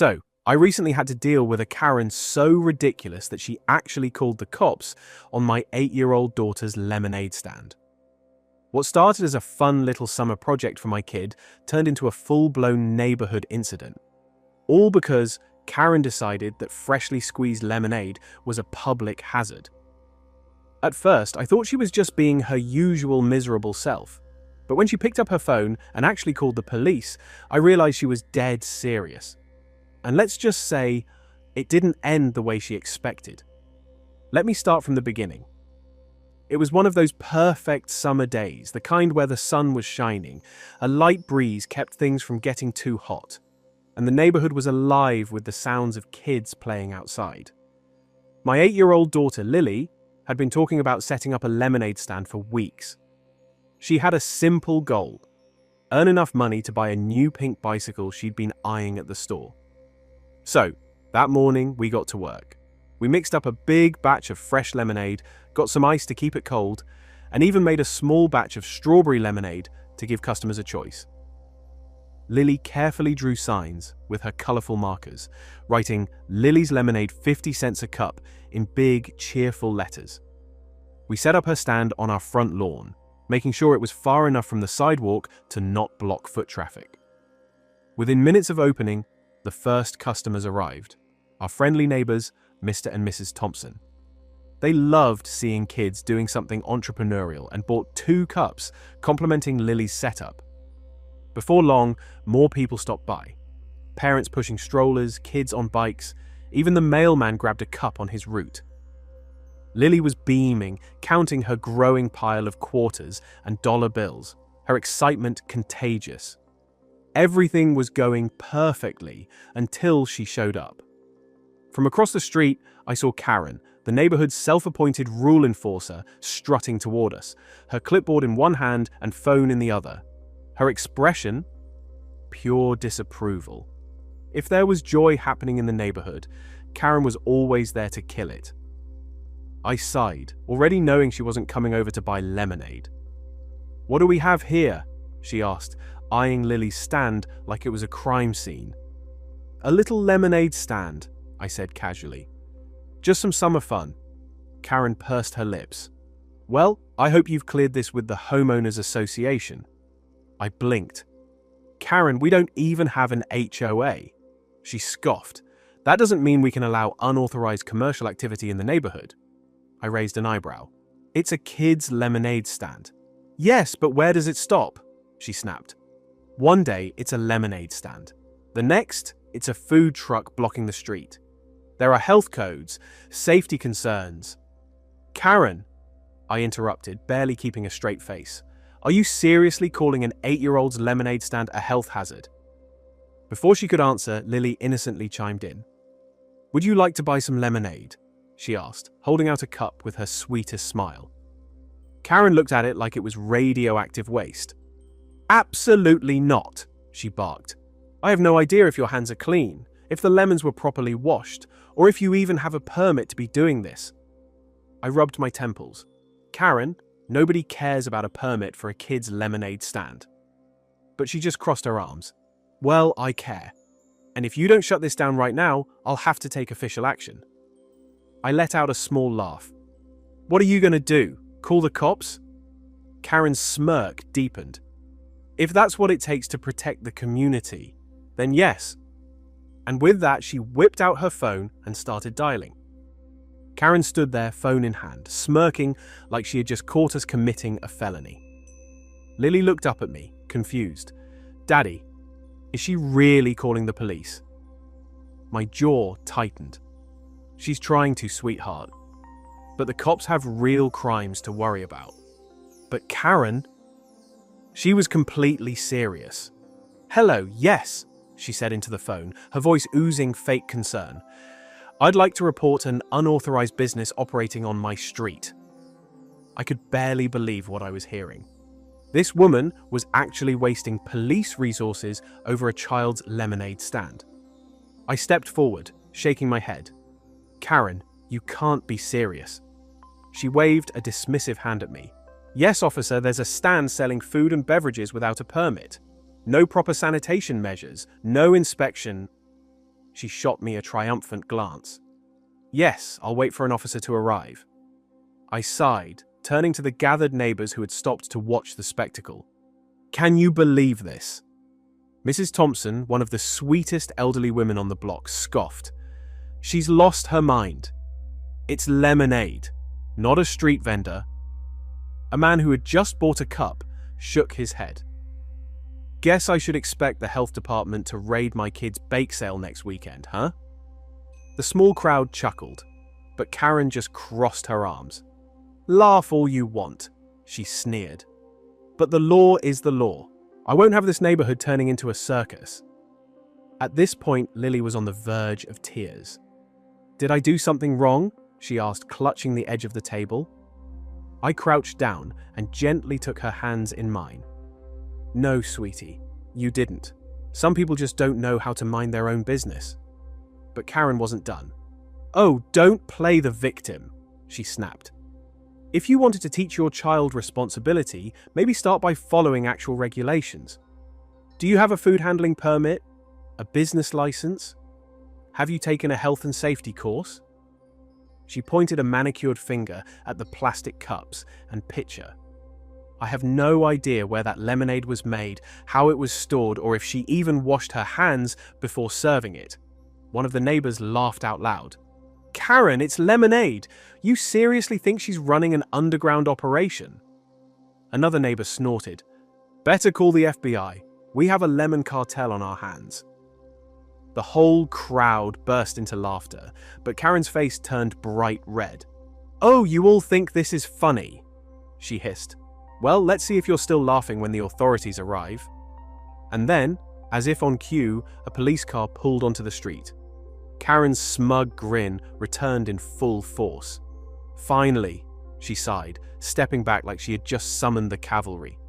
So, I recently had to deal with a Karen so ridiculous that she actually called the cops on my 8-year-old daughter's lemonade stand. What started as a fun little summer project for my kid turned into a full-blown neighborhood incident. All because Karen decided that freshly squeezed lemonade was a public hazard. At first, I thought she was just being her usual miserable self. But when she picked up her phone and actually called the police, I realized she was dead serious. And let's just say, it didn't end the way she expected. Let me start from the beginning. It was one of those perfect summer days, the kind where the sun was shining, a light breeze kept things from getting too hot, and the neighborhood was alive with the sounds of kids playing outside. My 8-year-old daughter, Lily, had been talking about setting up a lemonade stand for weeks. She had a simple goal: earn enough money to buy a new pink bicycle she'd been eyeing at the store. So, that morning we got to work. We mixed up a big batch of fresh lemonade, got some ice to keep it cold, and even made a small batch of strawberry lemonade to give customers a choice. Lily carefully drew signs with her colorful markers, writing "Lily's Lemonade 50 cents a cup" in big, cheerful letters. We set up her stand on our front lawn, making sure it was far enough from the sidewalk to not block foot traffic. Within minutes of opening, the first customers arrived, our friendly neighbors, Mr. and Mrs. Thompson. They loved seeing kids doing something entrepreneurial and bought 2 cups, complimenting Lily's setup. Before long, more people stopped by. Parents pushing strollers, kids on bikes, even the mailman grabbed a cup on his route. Lily was beaming, counting her growing pile of quarters and dollar bills, her excitement contagious. Everything was going perfectly until she showed up. From across the street, I saw Karen, the neighborhood's self-appointed rule enforcer, strutting toward us, her clipboard in one hand and phone in the other. Her expression? Pure disapproval. If there was joy happening in the neighborhood, Karen was always there to kill it. I sighed, already knowing she wasn't coming over to buy lemonade. "What do we have here?" she asked, eyeing Lily's stand like it was a crime scene. "A little lemonade stand," I said casually. "Just some summer fun." Karen pursed her lips. "Well, I hope you've cleared this with the homeowners association." I blinked. "Karen, we don't even have an HOA." She scoffed. "That doesn't mean we can allow unauthorized commercial activity in the neighborhood." I raised an eyebrow. "It's a kid's lemonade stand." "Yes, but where does it stop?" she snapped. "One day, it's a lemonade stand. The next, it's a food truck blocking the street. There are health codes, safety concerns." "Karen," I interrupted, barely keeping a straight face. "Are you seriously calling an 8-year-old's lemonade stand a health hazard?" Before she could answer, Lily innocently chimed in. "Would you like to buy some lemonade?" she asked, holding out a cup with her sweetest smile. Karen looked at it like it was radioactive waste. "Absolutely not," she barked. "I have no idea if your hands are clean, if the lemons were properly washed, or if you even have a permit to be doing this." I rubbed my temples. "Karen, nobody cares about a permit for a kid's lemonade stand." But she just crossed her arms. "Well, I care. And if you don't shut this down right now, I'll have to take official action." I let out a small laugh. "What are you going to do? Call the cops?" Karen's smirk deepened. "If that's what it takes to protect the community, then yes." And with that, she whipped out her phone and started dialing. Karen stood there, phone in hand, smirking like she had just caught us committing a felony. Lily looked up at me, confused. "Daddy, is she really calling the police?" My jaw tightened. "She's trying to, sweetheart. But the cops have real crimes to worry about." "But Karen..." She was completely serious. "Hello, yes," she said into the phone, her voice oozing fake concern. "I'd like to report an unauthorized business operating on my street." I could barely believe what I was hearing. This woman was actually wasting police resources over a child's lemonade stand. I stepped forward, shaking my head. "Karen, you can't be serious." She waved a dismissive hand at me. "Yes, officer, there's a stand selling food and beverages without a permit. No proper sanitation measures, no inspection." She shot me a triumphant glance. Yes, I'll wait for an officer to arrive. I sighed, turning to the gathered neighbors who had stopped to watch the spectacle. Can you believe this? Mrs. Thompson, one of the sweetest elderly women on the block, scoffed. She's lost her mind. It's lemonade, not a street vendor. A man who had just bought a cup shook his head. Guess I should expect the health department to raid my kid's bake sale next weekend, huh? The small crowd chuckled, but Karen just crossed her arms. Laugh all you want, she sneered. But the law is the law. I won't have this neighborhood turning into a circus. At this point, Lily was on the verge of tears. Did I do something wrong? She asked, clutching the edge of the table. I crouched down and gently took her hands in mine. No, sweetie, you didn't. Some people just don't know how to mind their own business. But Karen wasn't done. Oh, don't play the victim, she snapped. If you wanted to teach your child responsibility, maybe start by following actual regulations. Do you have a food handling permit? A business license? Have you taken a health and safety course? She pointed a manicured finger at the plastic cups and pitcher. I have no idea where that lemonade was made, how it was stored, or if she even washed her hands before serving it. One of the neighbors laughed out loud. Karen, it's lemonade! You seriously think she's running an underground operation? Another neighbor snorted. Better call the FBI. We have a lemon cartel on our hands. The whole crowd burst into laughter, but Karen's face turned bright red. Oh, you all think this is funny, she hissed. Well, let's see if you're still laughing when the authorities arrive. And then, as if on cue, a police car pulled onto the street. Karen's smug grin returned in full force. Finally, she sighed, stepping back like she had just summoned the cavalry.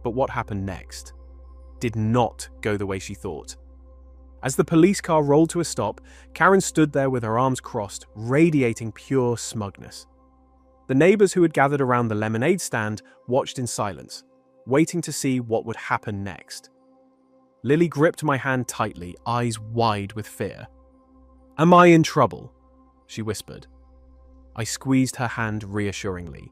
But what happened next did not go the way she thought. As the police car rolled to a stop, Karen stood there with her arms crossed, radiating pure smugness. The neighbors who had gathered around the lemonade stand watched in silence, waiting to see what would happen next. Lily gripped my hand tightly, eyes wide with fear. Am I in trouble? She whispered. I squeezed her hand reassuringly.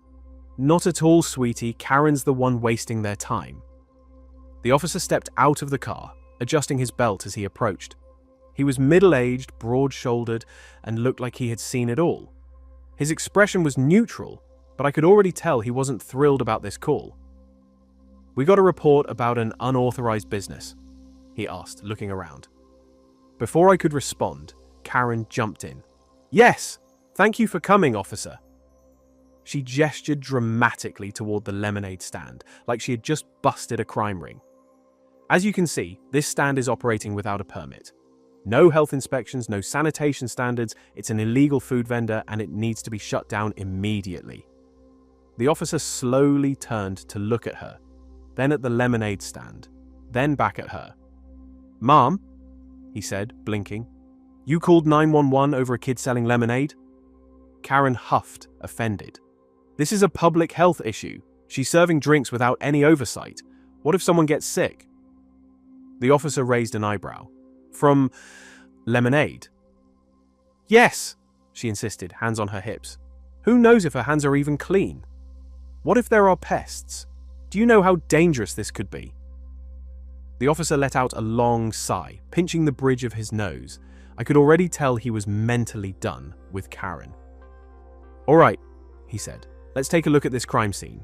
Not at all, sweetie. Karen's the one wasting their time. The officer stepped out of the car, adjusting his belt as he approached. He was middle-aged, broad-shouldered, and looked like he had seen it all. His expression was neutral, but I could already tell he wasn't thrilled about this call. We got a report about an unauthorized business, he asked, looking around. Before I could respond, Karen jumped in. Yes, thank you for coming, officer. She gestured dramatically toward the lemonade stand, like she had just busted a crime ring. As you can see, this stand is operating without a permit. No health inspections, no sanitation standards, it's an illegal food vendor and it needs to be shut down immediately. The officer slowly turned to look at her, then at the lemonade stand, then back at her. Mom, he said, blinking, you called 911 over a kid selling lemonade? Karen huffed, offended. This is a public health issue. She's serving drinks without any oversight. What if someone gets sick? The officer raised an eyebrow. From lemonade? Yes, she insisted, hands on her hips. Who knows if her hands are even clean? What if there are pests? Do you know how dangerous this could be? The officer let out a long sigh, pinching the bridge of his nose. I could already tell he was mentally done with Karen. All right, he said, let's take a look at this crime scene.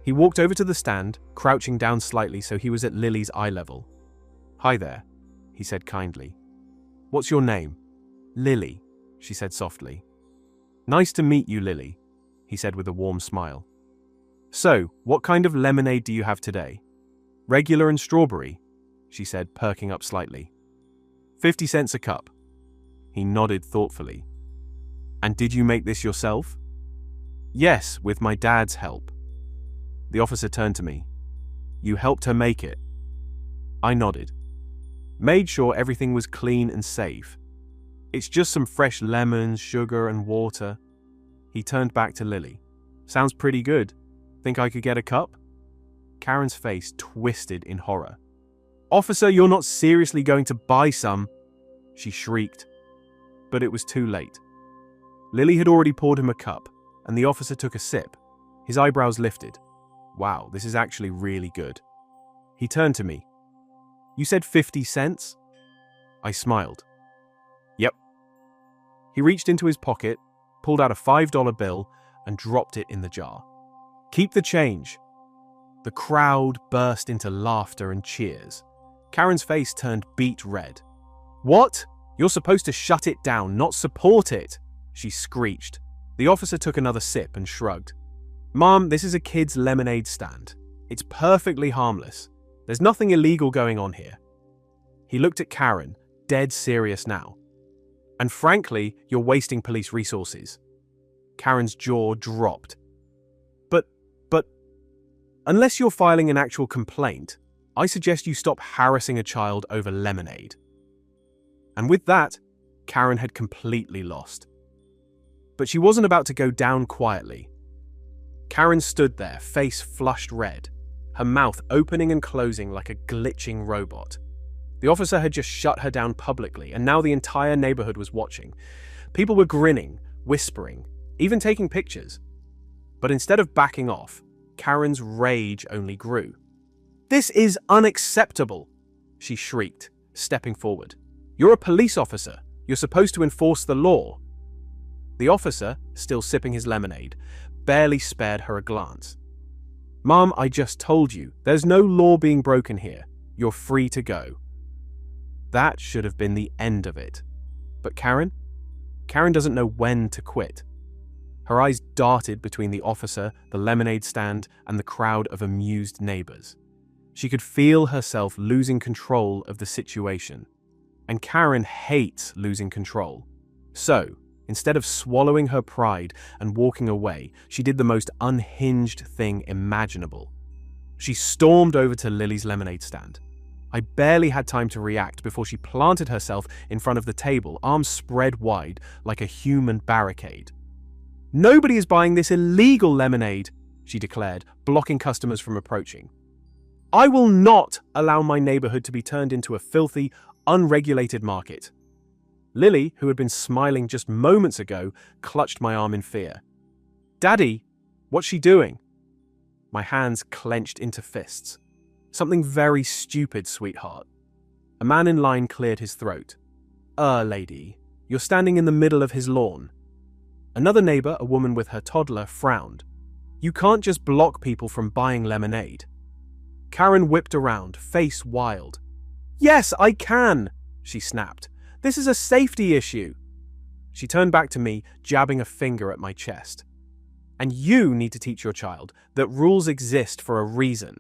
He walked over to the stand, crouching down slightly so he was at Lily's eye level. Hi there, he said kindly. What's your name? Lily, she said softly. Nice to meet you, Lily, he said with a warm smile. So, what kind of lemonade do you have today? Regular and strawberry, she said, perking up slightly. 50 cents a cup. He nodded thoughtfully. And did you make this yourself? Yes, with my dad's help. The officer turned to me. You helped her make it. I nodded. Made sure everything was clean and safe. It's just some fresh lemons, sugar, and water. He turned back to Lily. Sounds pretty good. Think I could get a cup? Karen's face twisted in horror. Officer, you're not seriously going to buy some? she shrieked. But it was too late. Lily had already poured him a cup, and the officer took a sip. His eyebrows lifted. Wow, this is actually really good. He turned to me. You said 50 cents? I smiled. Yep. He reached into his pocket, pulled out a $5 bill, and dropped it in the jar. Keep the change. The crowd burst into laughter and cheers. Karen's face turned beet red. What? You're supposed to shut it down, not support it, she screeched. The officer took another sip and shrugged. Mom, this is a kid's lemonade stand. It's perfectly harmless. There's nothing illegal going on here. He looked at Karen, dead serious now. And frankly, you're wasting police resources. Karen's jaw dropped. But, unless you're filing an actual complaint, I suggest you stop harassing a child over lemonade. And with that, Karen had completely lost. But she wasn't about to go down quietly. Karen stood there, face flushed red, her mouth opening and closing like a glitching robot. The officer had just shut her down publicly, and now the entire neighborhood was watching. People were grinning, whispering, even taking pictures. But instead of backing off, Karen's rage only grew. This is unacceptable, she shrieked, stepping forward. You're a police officer. You're supposed to enforce the law. The officer, still sipping his lemonade, barely spared her a glance. Mom, I just told you, there's no law being broken here. You're free to go. That should have been the end of it. But Karen doesn't know when to quit. Her eyes darted between the officer, the lemonade stand, and the crowd of amused neighbors. She could feel herself losing control of the situation. And Karen hates losing control. So, instead of swallowing her pride and walking away, she did the most unhinged thing imaginable. She stormed over to Lily's lemonade stand. I barely had time to react before she planted herself in front of the table, arms spread wide like a human barricade. Nobody is buying this illegal lemonade, she declared, blocking customers from approaching. I will not allow my neighborhood to be turned into a filthy, unregulated market. Lily, who had been smiling just moments ago, clutched my arm in fear. Daddy, what's she doing? My hands clenched into fists. Something very stupid, sweetheart. A man in line cleared his throat. Lady, you're standing in the middle of his lawn. Another neighbor, a woman with her toddler, frowned. You can't just block people from buying lemonade. Karen whipped around, face wild. Yes, I can, she snapped. This is a safety issue. She turned back to me, jabbing a finger at my chest. And you need to teach your child that rules exist for a reason.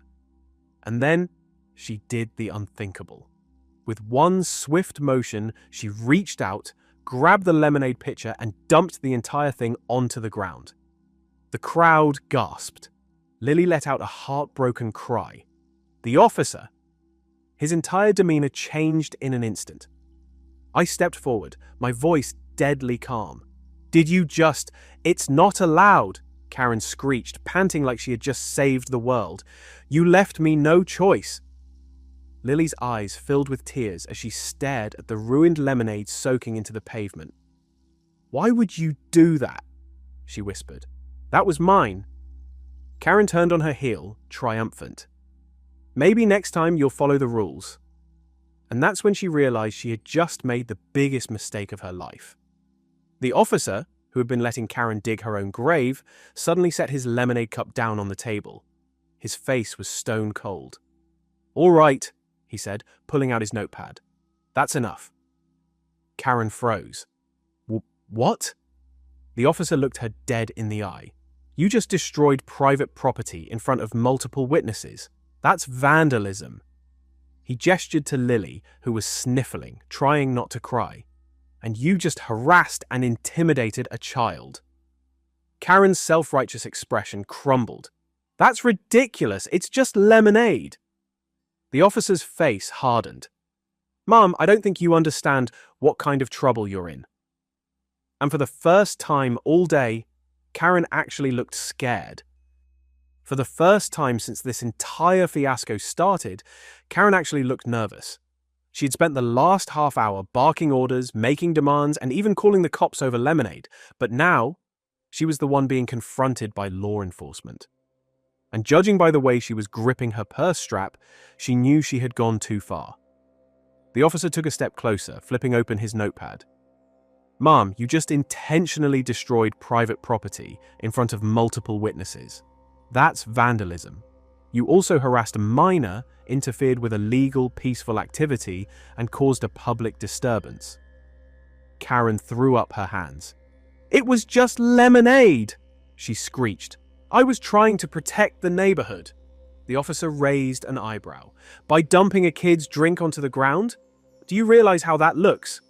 And then she did the unthinkable. With one swift motion, she reached out, grabbed the lemonade pitcher, and dumped the entire thing onto the ground. The crowd gasped. Lily let out a heartbroken cry. The officer, his entire demeanor changed in an instant. I stepped forward, my voice deadly calm. Did you just... It's not allowed, Karen screeched, panting like she had just saved the world. You left me no choice. Lily's eyes filled with tears as she stared at the ruined lemonade soaking into the pavement. Why would you do that? She whispered. That was mine. Karen turned on her heel, triumphant. Maybe next time you'll follow the rules. And that's when she realized she had just made the biggest mistake of her life. The officer, who had been letting Karen dig her own grave, suddenly set his lemonade cup down on the table. His face was stone cold. All right, he said, pulling out his notepad. That's enough. Karen froze. What? The officer looked her dead in the eye. You just destroyed private property in front of multiple witnesses. That's vandalism. He gestured to Lily, who was sniffling, trying not to cry. And you just harassed and intimidated a child. Karen's self-righteous expression crumbled. That's ridiculous. It's just lemonade. The officer's face hardened. Mom, I don't think you understand what kind of trouble you're in. And for the first time all day, Karen actually looked scared. For the first time since this entire fiasco started, Karen actually looked nervous. She had spent the last half hour barking orders, making demands, and even calling the cops over lemonade, but now she was the one being confronted by law enforcement. And judging by the way she was gripping her purse strap, she knew she had gone too far. The officer took a step closer, flipping open his notepad. "Ma'am, you just intentionally destroyed private property in front of multiple witnesses. That's vandalism. You also harassed a minor, interfered with a legal, peaceful activity, and caused a public disturbance." Karen threw up her hands. "It was just lemonade!" she screeched. "I was trying to protect the neighborhood." The officer raised an eyebrow. "By dumping a kid's drink onto the ground? Do you realize how that looks?"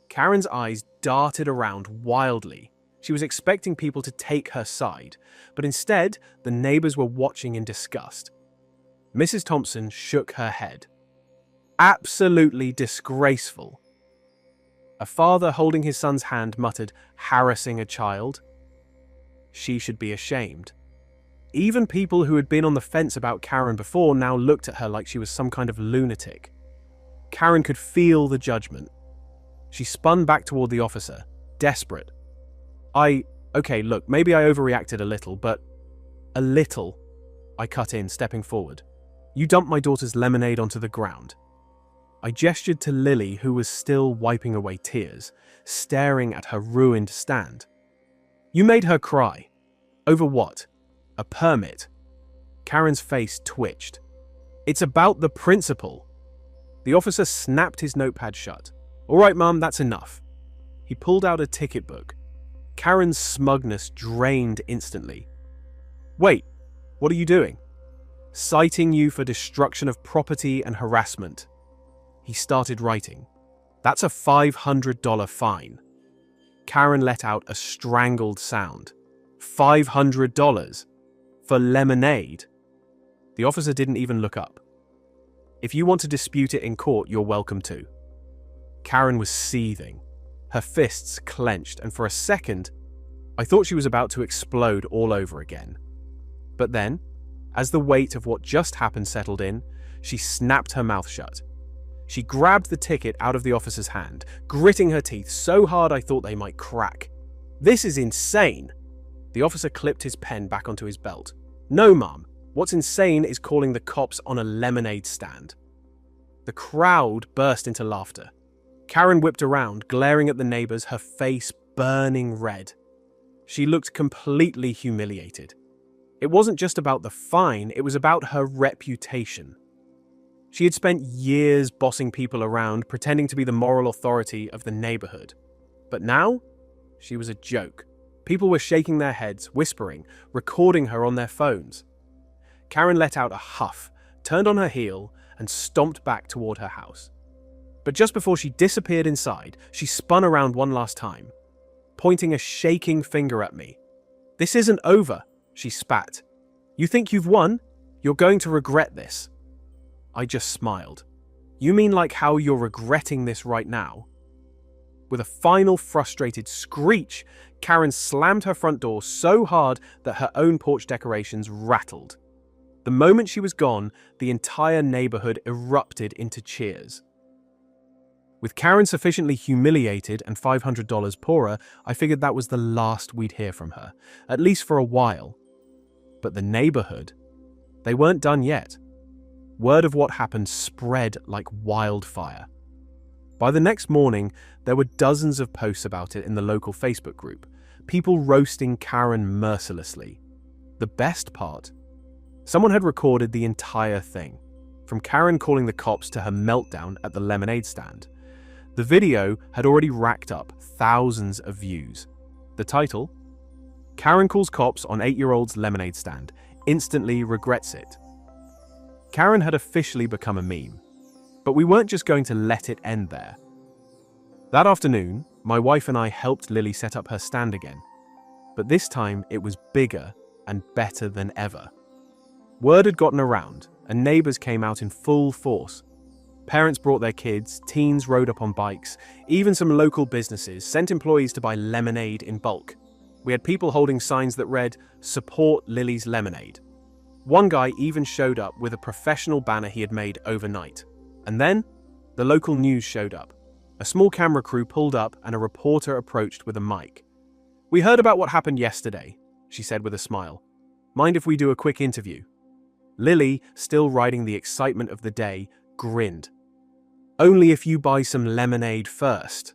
Karen's eyes darted around wildly. She was expecting people to take her side, but instead, the neighbors were watching in disgust. Mrs. Thompson shook her head. "Absolutely disgraceful." A father holding his son's hand muttered, "Harassing a child? She should be ashamed." Even people who had been on the fence about Karen before now looked at her like she was some kind of lunatic. Karen could feel the judgment. She spun back toward the officer, desperate. Okay, look, maybe I overreacted a little, but a little," I cut in, stepping forward. "You dumped my daughter's lemonade onto the ground." I gestured to Lily, who was still wiping away tears, staring at her ruined stand. "You made her cry. Over what? A permit?" Karen's face twitched. "It's about the principal." The officer snapped his notepad shut. "All right, Mum, that's enough." He pulled out a ticket book. Karen's smugness drained instantly. "Wait, what are you doing?" "Citing you for destruction of property and harassment." He started writing. "That's a $500 fine." Karen let out a strangled sound. $500? For lemonade? The officer didn't even look up. "If you want to dispute it in court, you're welcome to." Karen was seething. Her fists clenched, and for a second, I thought she was about to explode all over again. But then, as the weight of what just happened settled in, she snapped her mouth shut. She grabbed the ticket out of the officer's hand, gritting her teeth so hard I thought they might crack. "This is insane!" The officer clipped his pen back onto his belt. "No, Mom. What's insane is calling the cops on a lemonade stand." The crowd burst into laughter. Karen whipped around, glaring at the neighbors, her face burning red. She looked completely humiliated. It wasn't just about the fine, it was about her reputation. She had spent years bossing people around, pretending to be the moral authority of the neighborhood. But now, she was a joke. People were shaking their heads, whispering, recording her on their phones. Karen let out a huff, turned on her heel, and stomped back toward her house. But just before she disappeared inside, she spun around one last time, pointing a shaking finger at me. "This isn't over," she spat. "You think you've won? You're going to regret this." I just smiled. "You mean like how you're regretting this right now?" With a final frustrated screech, Karen slammed her front door so hard that her own porch decorations rattled. The moment she was gone, the entire neighborhood erupted into cheers. With Karen sufficiently humiliated and $500 poorer, I figured that was the last we'd hear from her, at least for a while. But the neighborhood, they weren't done yet. Word of what happened spread like wildfire. By the next morning, there were dozens of posts about it in the local Facebook group, people roasting Karen mercilessly. The best part? Someone had recorded the entire thing, from Karen calling the cops to her meltdown at the lemonade stand. The video had already racked up thousands of views. The title? Karen calls cops on 8-year-old's lemonade stand, instantly regrets it. Karen had officially become a meme. But we weren't just going to let it end there. That afternoon, my wife and I helped Lily set up her stand again. But this time, it was bigger and better than ever. Word had gotten around, and neighbors came out in full force. Parents brought their kids, teens rode up on bikes, even some local businesses sent employees to buy lemonade in bulk. We had people holding signs that read, "Support Lily's Lemonade." One guy even showed up with a professional banner he had made overnight. And then, The local news showed up. A small camera crew pulled up and a reporter approached with a mic. "We heard about what happened yesterday," she said with a smile. "Mind if we do a quick interview?" Lily, still riding the excitement of the day, grinned. "Only if you buy some lemonade first."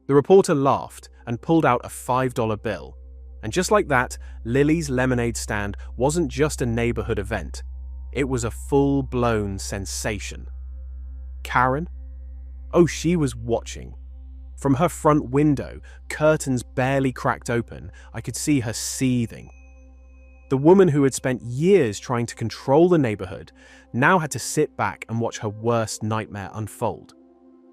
The reporter laughed and pulled out a $5 bill. And just like that, Lily's lemonade stand wasn't just a neighborhood event. It was a full-blown sensation. Karen? Oh, she was watching. From her front window, curtains barely cracked open, I could see her seething. The woman who had spent years trying to control the neighborhood now had to sit back and watch her worst nightmare unfold.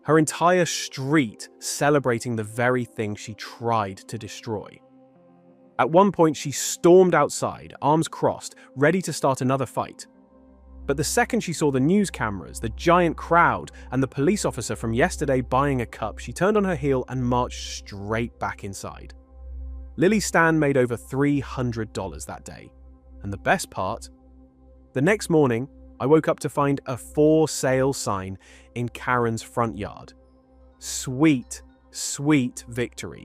Her entire street celebrating the very thing she tried to destroy. At one point, she stormed outside, arms crossed, ready to start another fight. But the second she saw the news cameras, the giant crowd, and the police officer from yesterday buying a cup, she turned on her heel and marched straight back inside. Lily's stand made over $300 that day. And the best part? The next morning, I woke up to find a for sale sign in Karen's front yard. Sweet, sweet victory.